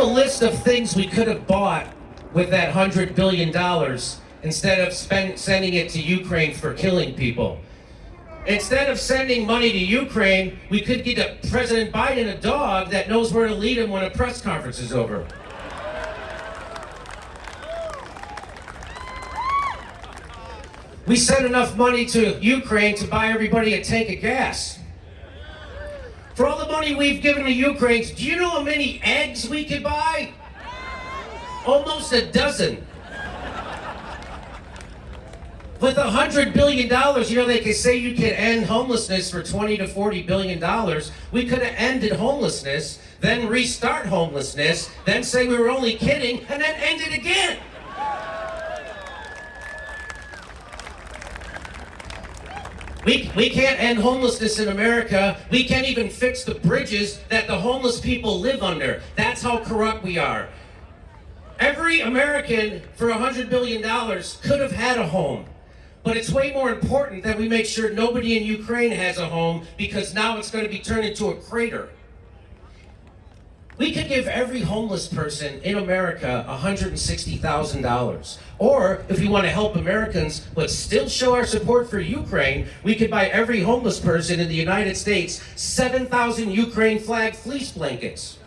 a list of things we could have bought with that $100 billion instead of sending it to Ukraine for killing people. Instead of sending money to Ukraine, we could get President Biden a dog that knows where to lead him when a press conference is over. We sent enough money to Ukraine to buy everybody a tank of gas. For all the money we've given to Ukraine, do you know how many eggs we could buy? Almost a dozen. With $100 billion, you know, they could say you could end homelessness for $20 to $40 billion. We could have ended homelessness, then restart homelessness, then say we were only kidding, and then end it again. We can't end homelessness in America. We can't even fix the bridges that the homeless people live under. That's how corrupt we are. Every American, for $100 billion, could have had a home. But it's way more important that we make sure nobody in Ukraine has a home, because now it's going to be turned into a crater. We could give every homeless person in America $160,000. Or, if we want to help Americans but still show our support for Ukraine, we could buy every homeless person in the United States 7,000 Ukraine flag fleece blankets.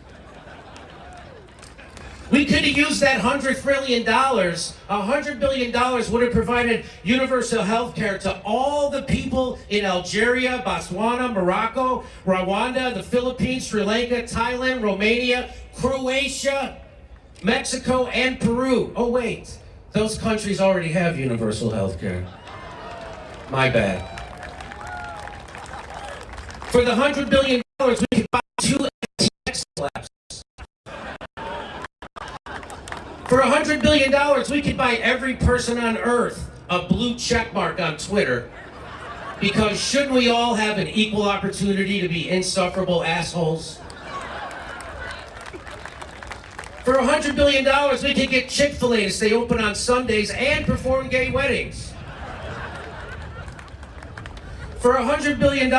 We could have used that $100 trillion. $100 billion would have provided universal health care to all the people in Algeria, Botswana, Morocco, Rwanda, the Philippines, Sri Lanka, Thailand, Romania, Croatia, Mexico, and Peru. Oh, wait. Those countries already have universal health care. My bad. For the $100 billion, we could buy 2 anti-X labs. For $100 billion, we could buy every person on Earth a blue check mark on Twitter. Because shouldn't we all have an equal opportunity to be insufferable assholes? For $100 billion, we could get Chick-fil-A to stay open on Sundays and perform gay weddings. For $100 billion,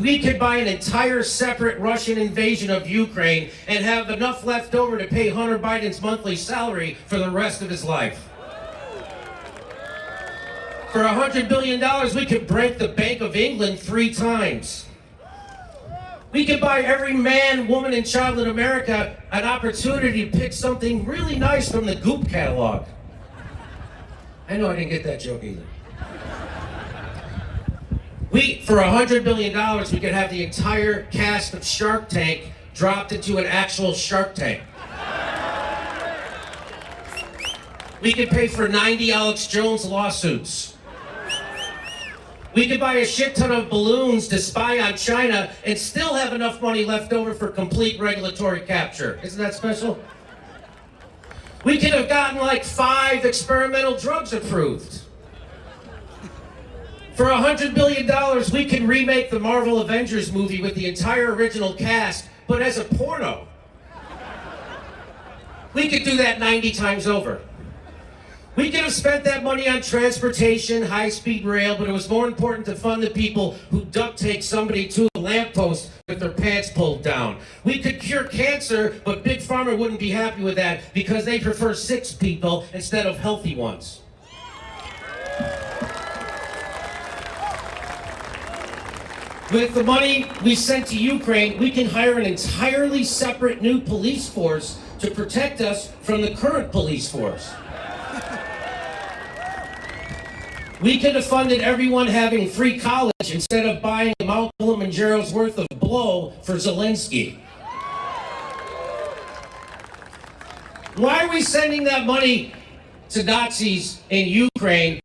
we could buy an entire separate Russian invasion of Ukraine and have enough left over to pay Hunter Biden's monthly salary for the rest of his life. For $100 billion, we could break the Bank of England 3 times. We could buy every man, woman, and child in America an opportunity to pick something really nice from the Goop catalog. I know I didn't get that joke either. For $100 billion, we could have the entire cast of Shark Tank dropped into an actual Shark Tank. We could pay for 90 Alex Jones lawsuits. We could buy a shit ton of balloons to spy on China and still have enough money left over for complete regulatory capture. Isn't that special? We could have gotten like 5 experimental drugs approved. For $100 billion, we can remake the Marvel Avengers movie with the entire original cast, but as a porno. We could do that 90 times over. We could have spent that money on transportation, high-speed rail, but it was more important to fund the people who duct tape somebody to a lamppost with their pants pulled down. We could cure cancer, but Big Pharma wouldn't be happy with that because they prefer sick people instead of healthy ones. With the money we sent to Ukraine, we can hire an entirely separate new police force to protect us from the current police force. We could have funded everyone having free college instead of buying Mount Kilimanjaro's worth of blow for Zelensky. Why are we sending that money to Nazis in Ukraine?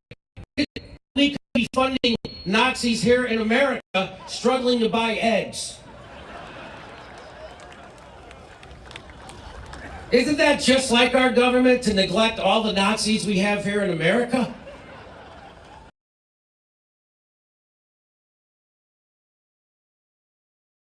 We could be funding Nazis here in America struggling to buy eggs. Isn't that just like our government to neglect all the Nazis we have here in America?